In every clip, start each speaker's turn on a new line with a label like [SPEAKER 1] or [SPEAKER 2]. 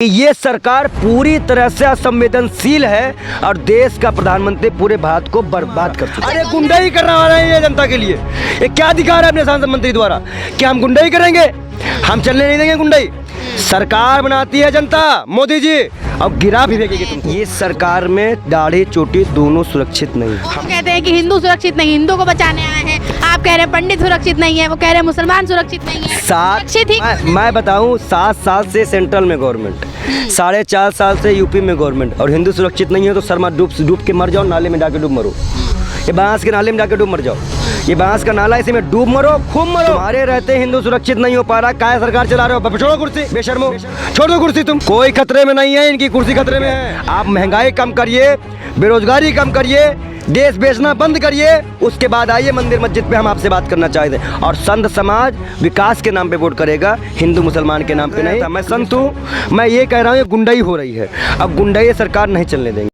[SPEAKER 1] ये सरकार पूरी तरह से असंवेदनशील है और देश का प्रधानमंत्री पूरे भारत को बर्बाद कर चुका है। अरे गुंडाई करने वाला है ये जनता के लिए। ये क्या दिखा रहा है अपने सांसद मंत्री द्वारा कि हम गुंडाई करेंगे, हम चलने नहीं देंगे गुंडाई। सरकार बनाती है जनता, मोदी जी, अब गिरा भी देगी तुमको। ये सरकार में दाढ़ी चोटी दोनों सुरक्षित नहीं है।
[SPEAKER 2] वो कहते हैं कि हिंदू सुरक्षित नहीं, हिंदू को बचाने आए हैं। आप कह रहे हैं पंडित सुरक्षित नहीं है, वो कह रहे हैं मुसलमान सुरक्षित नहीं है। सुरक्षित ही
[SPEAKER 1] मैं बताऊं, 7 साल से सेंट्रल में गवर्नमेंट, 4.5 साल से यूपी में गवर्नमेंट, और हिंदू सुरक्षित नहीं है तो शर्मा डूब के मर जाओ, नाले में जाके डूब मरो। ये बांस के नाले में जाके डूब मर जाओ। ये बांस का नाला, इसी में डूब मरो, खूब मरो। तुम्हारे रहते हिंदू सुरक्षित नहीं हो पा रहा, काय सरकार चला रहे हो। छोड़ो कुर्सी, बेशर्मो, छोड़ दो कुर्सी। तुम कोई खतरे में नहीं है, इनकी कुर्सी खतरे में है। आप महंगाई कम करिए, बेरोजगारी कम करिए, देश बेचना बंद करिए, उसके बाद आइए मंदिर मस्जिद पे हम आपसे बात करना चाहते हैं। और संत समाज विकास के नाम पे वोट करेगा, हिंदू मुसलमान के नाम पे नहीं। मैं संत हूँ, मैं ये कह रहा हूँ ये गुंडाई हो रही है, अब गुंडाई सरकार नहीं चलने देंगे।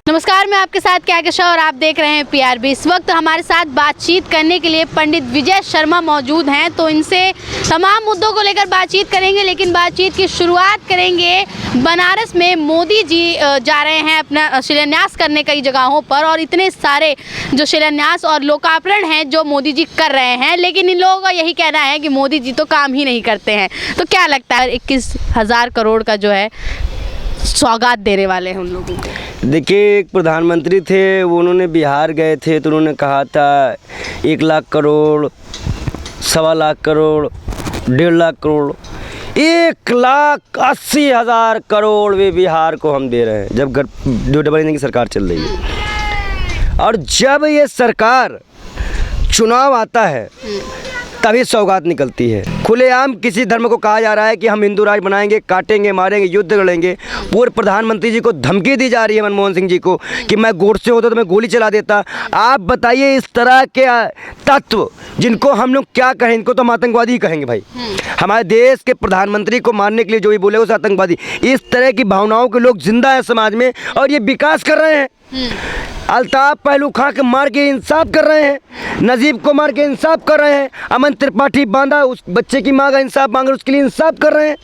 [SPEAKER 2] नमस्कार, मैं आपके साथ क्या और आप देख रहे हैं PRB। इस वक्त हमारे साथ बातचीत करने के लिए पंडित विजय शर्मा मौजूद हैं, तो इनसे तमाम मुद्दों को लेकर बातचीत करेंगे। लेकिन बातचीत की शुरुआत करेंगे, बनारस में मोदी जी जा रहे हैं अपना शिलान्यास करने कई जगहों पर, और इतने सारे जो शिलान्यास और लोकार्पण हैं जो मोदी जी कर रहे हैं, लेकिन इन लोगों का यही कहना है कि मोदी जी तो काम ही नहीं करते हैं। तो क्या लगता है 21,000 करोड़ का जो है सौगात देने वाले हैं उन लोगों को?
[SPEAKER 1] देखिए, एक प्रधानमंत्री थे, वो उन्होंने बिहार गए थे तो उन्होंने कहा था 1 लाख करोड़, 1.25 लाख करोड़, 1.5 लाख करोड़, 1,80,000 करोड़ वे बिहार को हम दे रहे हैं, जब जो डबल इंजन की सरकार चल रही है। और जब ये सरकार चुनाव आता है तभी सौगात निकलती है। खुलेआम किसी धर्म को कहा जा रहा है कि हम हिंदू राज बनाएंगे, काटेंगे, मारेंगे, युद्ध लड़ेंगे। पूर्व प्रधानमंत्री जी को धमकी दी जा रही है, मनमोहन सिंह जी को, कि मैं गोडसे होता तो मैं गोली चला देता। आप बताइए, इस तरह के तत्व जिनको हम लोग क्या कहें, इनको तो हम आतंकवादी ही कहेंगे भाई। हमारे देश के प्रधानमंत्री को मारने के लिए जो भी बोले उस आतंकवादी। इस तरह की भावनाओं के लोग जिंदा हैं समाज में और ये विकास कर रहे हैं। अल्ताफ पहलू खां के मार के इंसाफ कर रहे हैं, नजीब को मार के इंसाफ कर रहे हैं, अमन त्रिपाठी बांधा उस बच्चे की माँ का इंसाफ मांग रहे, उसके लिए इंसाफ कर रहे हैं।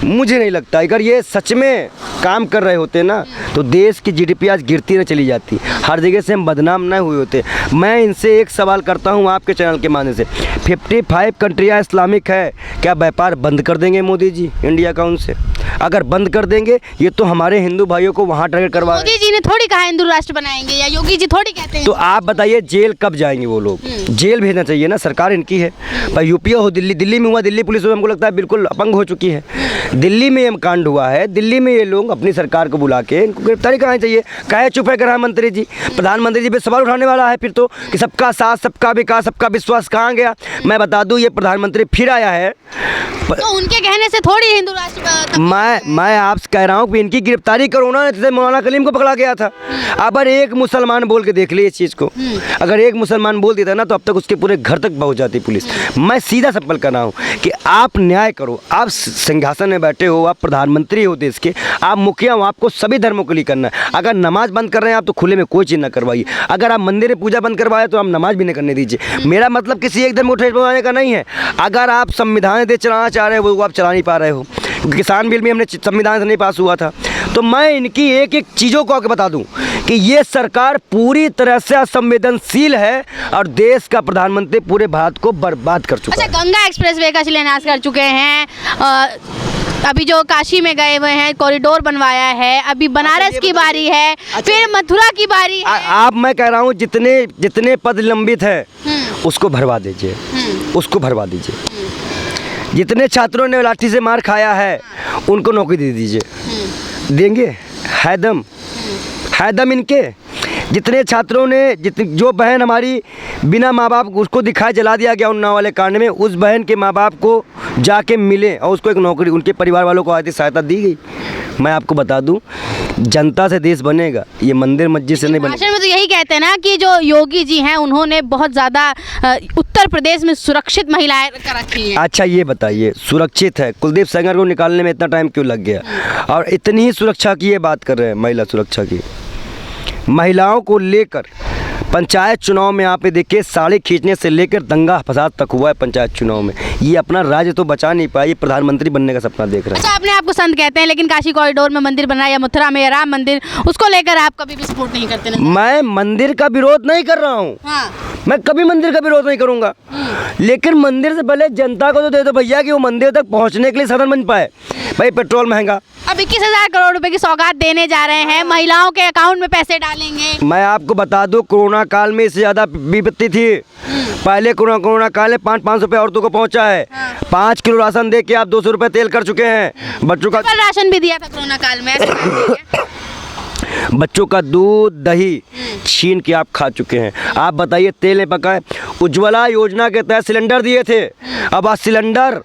[SPEAKER 1] मुझे नहीं लगता, अगर ये सच में काम कर रहे होते ना तो देश की GDP आज गिरती न चली जाती, हर जगह से हम बदनाम न हुए होते। मैं इनसे एक सवाल करता हूँ आपके चैनल के माध्यम से, 55 कंट्रियाँ इस्लामिक है, क्या व्यापार बंद कर देंगे मोदी जी इंडिया का उनसे? अगर बंद कर देंगे, ये तो हमारे हिंदू भाइयों को वहाँ टारगेट करवा।
[SPEAKER 2] मोदी जी ने थोड़ी कहा हिंदू राष्ट्र बनाएंगे, या योगी जी थोड़ी कहते हैं।
[SPEAKER 1] तो आप बताइए जेल कब जाएंगे वो लोग? जेल भेजना चाहिए ना, सरकार इनकी है। पर यूपी हो, दिल्ली में हुआ, दिल्ली पुलिस हमको लगता है बिल्कुल अपंग हो चुकी है। दिल्ली में ये कांड हुआ है, दिल्ली में ये लोग अपनी सरकार को बुला के इनको गिरफ्तारी करानी चाहिए। कहे चुप है प्रधानमंत्री जी? प्रधानमंत्री जी पे सवाल उठाने वाला है फिर तो, कि सबका साथ, सबका विकास, सबका विश्वास कहाँ गया? मैं बता दूं, ये प्रधानमंत्री फिर आया है।
[SPEAKER 2] तो उनके कहने से थोड़ी हिंदू राष्ट्र।
[SPEAKER 1] मैं आपसे कह रहा हूँ कि इनकी गिरफ्तारी करो ना, जैसे मौलाना कलीम को पकड़ा गया था। अगर एक मुसलमान बोल के देख ली इस चीज़ को, अगर एक मुसलमान बोल देता ना तो अब तक उसके पूरे घर तक पहुँच जाती पुलिस। मैं सीधा सवाल कर रहा हूँ कि आप न्याय करो, आप सिंहासन में बैठे हो, आप प्रधानमंत्री हो देश के, आप मुखिया हो, आपको सभी धर्मों के लिए करना है। अगर नमाज बंद कर रहे हैं आप तो खुले में कोई चीज़ ना करवाइए। अगर आप मंदिर में पूजा बंद करवाए तो आप नमाज भी नहीं करने दीजिए। मेरा मतलब किसी एक धर्म को ठेस पहुँचाने का नहीं है। अगर आप संविधान देश चलाना चाह रहे हो वो आप चला नहीं पा रहे हो, किसान बिल भी हमने संविधान से नहीं पास हुआ था। तो मैं इनकी एक एक चीज़ों को आगे बता दूं कि ये सरकार पूरी तरह से असंवेदनशील है और देश का प्रधानमंत्री पूरे भारत को बर्बाद कर चुका है।
[SPEAKER 2] गंगा एक्सप्रेसवे का शिलान्यास कर चुके हैं, अभी जो काशी में गए हुए हैं, कॉरिडोर बनवाया है, अभी बनारस की बारी है, फिर मथुरा की बारी है।
[SPEAKER 1] आप, मैं कह रहा हूँ जितने पद लंबित है उसको भरवा दीजिए, उसको भरवा दीजिए। जितने छात्रों ने लाठी से मार खाया है उनको नौकरी दे दीजिए। देंगे हैदम इनके। जितने छात्रों ने, जो बहन हमारी बिना माँ बाप उसको दिखाए जला दिया गया उन्नाव वाले कांड में, उस बहन के माँ बाप को जाके मिले और उसको एक नौकरी, उनके परिवार वालों को आर्थिक सहायता दी गई। मैं आपको बता दूं, जनता से देश बनेगा, ये मंदिर मस्जिद से नहीं बनेगा।
[SPEAKER 2] भाषण में तो यही कहते हैं ना कि जो योगी जी हैं उन्होंने बहुत ज़्यादा उत्तर प्रदेश में सुरक्षित महिलाएं कर रखी हैं।
[SPEAKER 1] अच्छा ये बताइए, सुरक्षित है, कुलदीप सेंगर को निकालने में इतना टाइम क्यों लग गया? और इतनी ही सुरक्षा की ये बात कर रहे हैं, महिला सुरक्षा की। महिलाओं को लेकर पंचायत चुनाव में आप ये देखिए, साड़ी खींचने से लेकर दंगा फसाद तक हुआ है पंचायत चुनाव में। ये अपना राज्य तो बचा नहीं पाया, ये प्रधानमंत्री बनने का सपना देख रहे हैं।
[SPEAKER 2] अच्छा, अपने आप को संत कहते हैं, लेकिन काशी कॉरिडोर में मंदिर बना या मथुरा में या राम मंदिर, उसको लेकर आप कभी भी सपोर्ट नहीं करते नजर?
[SPEAKER 1] मैं मंदिर का विरोध नहीं कर रहा हूँ,
[SPEAKER 2] हाँ।
[SPEAKER 1] मैं कभी मंदिर का विरोध नहीं करूँगा, लेकिन मंदिर से पहले जनता को तो दे दो भैया कि वो मंदिर तक पहुँचने के लिए साधन बन पाए। भाई पेट्रोल महंगा,
[SPEAKER 2] अब 21,000 करोड़ रुपए की सौगात देने जा रहे हैं, महिलाओं के अकाउंट में पैसे डालेंगे।
[SPEAKER 1] मैं आपको बता दूं, कोरोना काल में इससे ज़्यादा विपत्ति थी। पहले कोरोना काल में 500 रुपये औरतों को पहुंचा है। 5 किलो राशन दे के आप 200 रुपये तेल कर चुके हैं। बच्चों का
[SPEAKER 2] राशन भी दिया था कोरोना काल में, ऐसा नहीं है?
[SPEAKER 1] बच्चों का दूध दही छीन के आप खा चुके हैं। आप बताइए, तेल नहीं पका है। उज्ज्वला योजना के तहत सिलेंडर दिए थे, अब आज सिलेंडर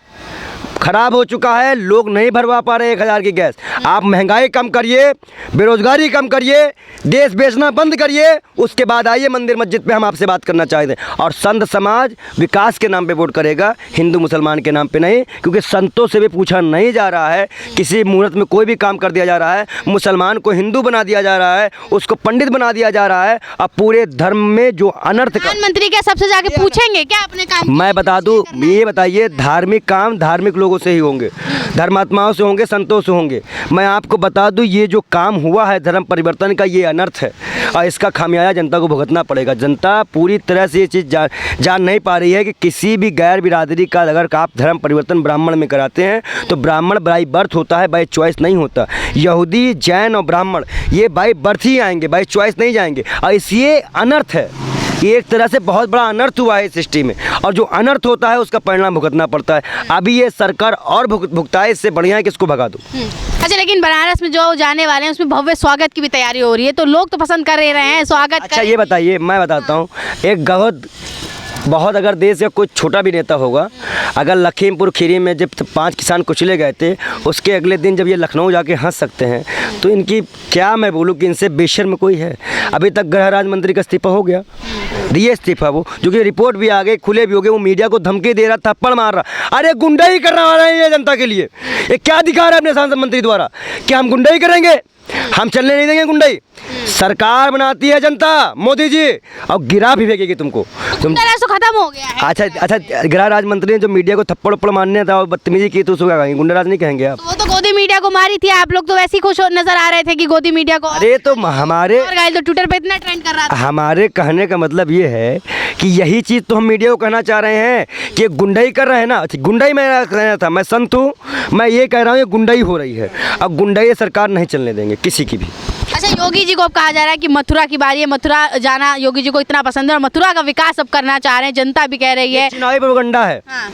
[SPEAKER 1] खराब हो चुका है, लोग नहीं भरवा पा रहे 1000 की गैस। आप महंगाई कम करिए, बेरोजगारी कम करिए, देश बेचना बंद करिए, उसके बाद आइए मंदिर मस्जिद पे हम आपसे बात करना चाहते हैं। और संत समाज विकास के नाम पे वोट करेगा, हिंदू मुसलमान के नाम पे नहीं, क्योंकि संतों से भी पूछा नहीं जा रहा है। किसी मुहूर्त में कोई भी काम कर दिया जा रहा है, मुसलमान को हिंदू बना दिया जा रहा है, उसको पंडित बना दिया जा रहा है। अब पूरे धर्म में जो अनर्थ,
[SPEAKER 2] प्रधानमंत्री क्या सबसे जाके पूछेंगे क्या अपने काम?
[SPEAKER 1] मैं बता दूं, ये बताइए, धार्मिक काम धार्मिक लोगों से ही होंगे, धर्मात्माओं से होंगे, संतों से होंगे। मैं आपको बता दूं, ये जो काम हुआ है धर्म परिवर्तन का, ये अनर्थ है और इसका खामियाजा जनता को भुगतना पड़ेगा। जनता पूरी तरह से ये चीज़ जान नहीं पा रही है कि किसी भी गैर बिरादरी का अगर आप धर्म परिवर्तन ब्राह्मण में कराते हैं तो ब्राह्मण बाई बर्थ होता है, बाई चॉइस नहीं होता। यहूदी, जैन और ब्राह्मण ये बाई बर्थ ही आएंगे, बाई चॉइस नहीं जाएंगे, और ये अनर्थ है। ये एक तरह से बहुत बड़ा अनर्थ हुआ है इस सृष्टि में, और जो अनर्थ होता है उसका परिणाम भुगतना पड़ता है। अभी ये सरकार और भुगताए, इससे बढ़िया है कि इसको भगा दो।
[SPEAKER 2] अच्छा, लेकिन बनारस में जो जाने वाले हैं उसमें भव्य स्वागत की भी तैयारी हो रही है, तो लोग तो पसंद कर रहे हैं स्वागत।
[SPEAKER 1] अच्छा ये बताइए, मैं बताता हूँ, एक बहुत अगर देश का कोई छोटा भी नेता होगा, अगर लखीमपुर खीरी में जब 5 किसान कुचले गए थे, उसके अगले दिन जब ये लखनऊ जाके हंस सकते हैं, तो इनकी क्या मैं बोलूँ कि इनसे बेशर्म कोई है? अभी तक गृह राज्य मंत्री का इस्तीफा हो गया, दिए इस्तीफा वो, जो कि रिपोर्ट भी आ गई, खुले भी हो गए, वो मीडिया को धमकी दे रहा, थप्पड़ मार रहा। अरे गुंडाई करना रहे हैं ये जनता के लिए, ये क्या दिखा रहा है अपने सांसद मंत्री द्वारा कि हम गुंडाई करेंगे, हम चलने नहीं देंगे गुंडाई। सरकार बनाती है जनता, मोदी जी, और गिरा भी फेंकेगी तुमको। तुम
[SPEAKER 2] तो खत्म हो गया है।
[SPEAKER 1] अच्छा, गृह राज्य मंत्री ने जो मीडिया को थप्पड़ उप्पड़ मारने था और बदतमीजी की, तो उसको क्या कहेंगे? गुंडाराज नहीं कहेंगे आप?
[SPEAKER 2] तो वो तो गोदी मीडिया को मारी थी, आप लोग तो वैसे ही खुश नजर आ रहे थे कि गोदी मीडिया को।
[SPEAKER 1] अरे तो हमारे
[SPEAKER 2] तो ट्विटर पे इतना ट्रेंड कर रहा था।
[SPEAKER 1] हमारे कहने का मतलब ये है कि यही चीज़ तो हम मीडिया को कहना चाह रहे हैं कि गुंडाई कर रहे हैं ना। गुंडाई मैं कहना था, मैं संत हूँ, मैं ये कह रहा हूँ ये गुंडाई हो रही है। अब गुंडाई सरकार नहीं चलने देंगे किसी की भी।
[SPEAKER 2] अच्छा, योगी जी को अब कहा जा रहा है कि मथुरा की बारी है, मथुरा जाना योगी जी को इतना पसंद है और मथुरा का विकास अब करना चाह रहे हैं, जनता भी कह रही है।
[SPEAKER 1] चुनावी प्रोपगंडा है।
[SPEAKER 2] हाँ।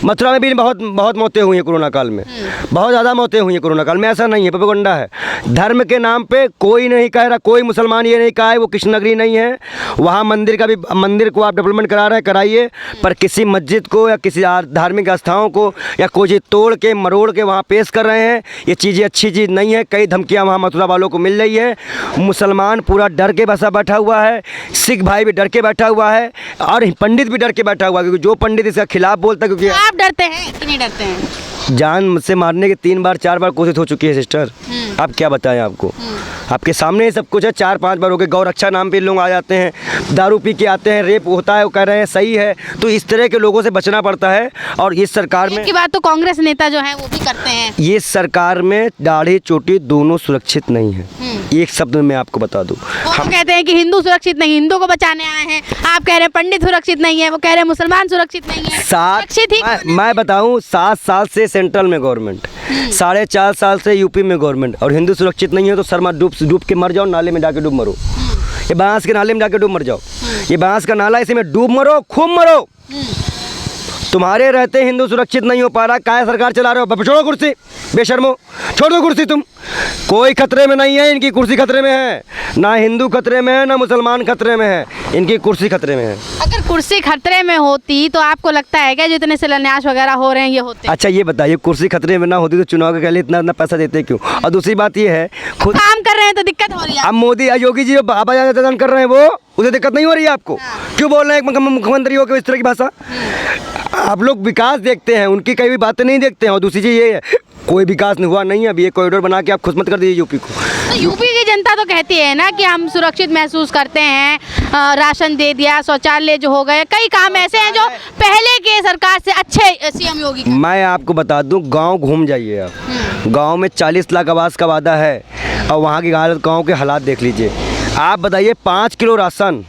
[SPEAKER 1] मथुरा में भी बहुत मौतें हुई हैं कोरोना काल में, बहुत ज़्यादा मौतें हुई हैं कोरोना काल में। ऐसा नहीं है, प्रोपगंडा है। धर्म के नाम पे कोई नहीं कह रहा, कोई मुसलमान ये नहीं कहा है वो कृष्ण नगरी नहीं है। वहाँ मंदिर को आप डेवलपमेंट करा रहे हैं, कराइए, पर किसी मस्जिद को या किसी धार्मिक आस्थाओं को या कोई चीज़ तोड़ के मरोड़ के वहाँ पेश कर रहे हैं। ये चीज़ें अच्छी चीज़ नहीं है। कई धमकियाँ वहाँ मथुरा वालों को मिल रही है। मुसलमान पूरा डर के बसा बैठा हुआ है, सिख भाई भी डर के बैठा हुआ है, और पंडित भी डर के बैठा हुआ है, क्योंकि जो पंडित इसका खिलाफ बोलता है, क्योंकि
[SPEAKER 2] आप डरते हैं कि नहीं डरते हैं?
[SPEAKER 1] जान से मारने की 3 बार 4 बार कोशिश हो चुकी है सिस्टर। आप क्या बताएं आपको, आपके सामने ही सब कुछ है। 4-5 बार हो गए। गौ रक्षा नाम पे लोग आ जाते हैं, दारू पी के आते हैं, रेप होता है, वो कह रहे हैं सही है। तो इस तरह के लोगों से बचना पड़ता है। और इस सरकार में
[SPEAKER 2] की बात तो कांग्रेस नेता जो है वो भी करते हैं।
[SPEAKER 1] ये सरकार में दाढ़ी चोटी दोनों सुरक्षित नहीं है। एक शब्द में मैं आपको बता दूं,
[SPEAKER 2] हम कहते हैं कि हिंदू सुरक्षित नहीं, हिंदू को बचाने आए हैं। आप कह रहे हैं पंडित सुरक्षित नहीं है, वो कह रहे हैं मुसलमान सुरक्षित नहीं है।
[SPEAKER 1] मैं बताऊं, 7 साल से सेंट्रल में गवर्नमेंट, 4.5 साल से यूपी में गवर्नमेंट, और हिंदू सुरक्षित नहीं है तो शर्मा डूब के मर जाओ, नाले में जाके डूब मरो। ये बांस के नाले में जाके डूब मर जाओ। ये बांस का नाला, इसी में डूब मरो, खूब मरो। तुम्हारे रहते हिंदू सुरक्षित नहीं हो पा रहा, काय सरकार चला रहे हो? छोड़ो कुर्सी, बेशर्मो, छोड़ दो कुर्सी। तुम कोई खतरे में नहीं है, इनकी कुर्सी खतरे में है। ना हिंदू खतरे में है, ना मुसलमान खतरे में है, इनकी कुर्सी खतरे में है।
[SPEAKER 2] अगर कुर्सी खतरे में होती तो आपको लगता है क्या जितने शिलान्यास वगैरह हो रहे हैं ये होते?
[SPEAKER 1] अच्छा ये बताइए, कुर्सी खतरे में ना होती तो चुनाव के लिए इतना पैसा देते क्यों? और दूसरी बात ये है, खुद
[SPEAKER 2] काम कर रहे हैं तो दिक्कत हो रही है।
[SPEAKER 1] अब मोदी योगी जी बाबा जान कर रहे हैं, वो उसे दिक्कत नहीं हो रही है आपको? क्यों बोल रहे हैं मुख्यमंत्री हो के इस तरह की भाषा? आप लोग विकास देखते हैं, उनकी कई भी बातें नहीं देखते हैं। और दूसरी चीज़ ये है, कोई विकास नहीं हुआ नहीं है। अभी ये कॉरिडोर बना के आप खुश मत कर दीजिए यूपी को।
[SPEAKER 2] तो यूपी की जनता तो कहती है ना कि हम सुरक्षित महसूस करते हैं, राशन दे दिया, शौचालय जो हो गए, कई काम ऐसे हैं जो पहले के सरकार से अच्छे सीएम योगी का।
[SPEAKER 1] मैं आपको बता दूं, गांव घूम जाइए आप, गांव में 40 लाख आवास का वादा है और वहाँ की हालत, गांव के हालात देख लीजिए। आप बताइए 5 किलो राशन,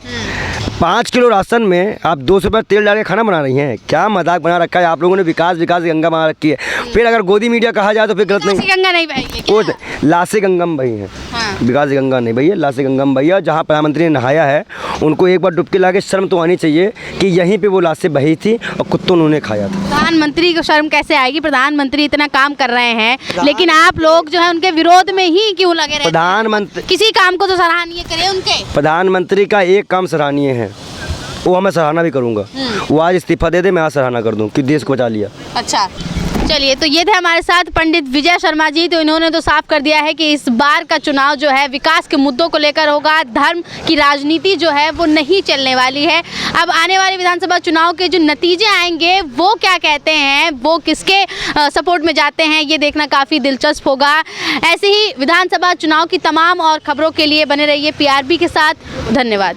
[SPEAKER 1] 5 किलो राशन में आप 200 रुपये तेल डाल के खाना बना रही हैं। क्या मजाक बना रखा है आप लोगों ने। विकास विकास गंगा बना रखी है। फिर अगर गोदी मीडिया कहा जाए तो फिर गलत नहीं।
[SPEAKER 2] गंगा नहीं बहेगी क्या?
[SPEAKER 1] वो लासे गंगम बही है,
[SPEAKER 2] हाँ।
[SPEAKER 1] विकास गंगा नहीं भैया, लासे गंगम भैया। जहाँ प्रधानमंत्री ने नहाया है उनको एक बार डुबकी ला के शर्म तो आनी चाहिए कि यहीं पे वो लाशें बही थी और कुत्तों उन्होंने खाया था।
[SPEAKER 2] प्रधानमंत्री को शर्म कैसे आएगी? प्रधानमंत्री इतना काम कर रहे हैं लेकिन आप लोग जो है उनके विरोध में ही क्यों लगे रहते हैं?
[SPEAKER 1] प्रधानमंत्री
[SPEAKER 2] किसी काम को तो सराहनीय करें उनके।
[SPEAKER 1] प्रधानमंत्री का एक काम सराहनीय है, वो मैं सराहना भी करूँगा। वो आज इस्तीफा दे दे, मैं आज सराहना कर दूँ कि देश को बचा लिया।
[SPEAKER 2] अच्छा, चलिए, तो ये थे हमारे साथ पंडित विजय शर्मा जी। तो इन्होंने तो साफ कर दिया है कि इस बार का चुनाव जो है विकास के मुद्दों को लेकर होगा, धर्म की राजनीति जो है वो नहीं चलने वाली है। अब आने वाले विधानसभा चुनाव के जो नतीजे आएंगे वो क्या कहते हैं, वो किसके सपोर्ट में जाते हैं, ये देखना काफ़ी दिलचस्प होगा। ऐसे ही विधानसभा चुनाव की तमाम और खबरों के लिए बने रहिए PRB के साथ। धन्यवाद।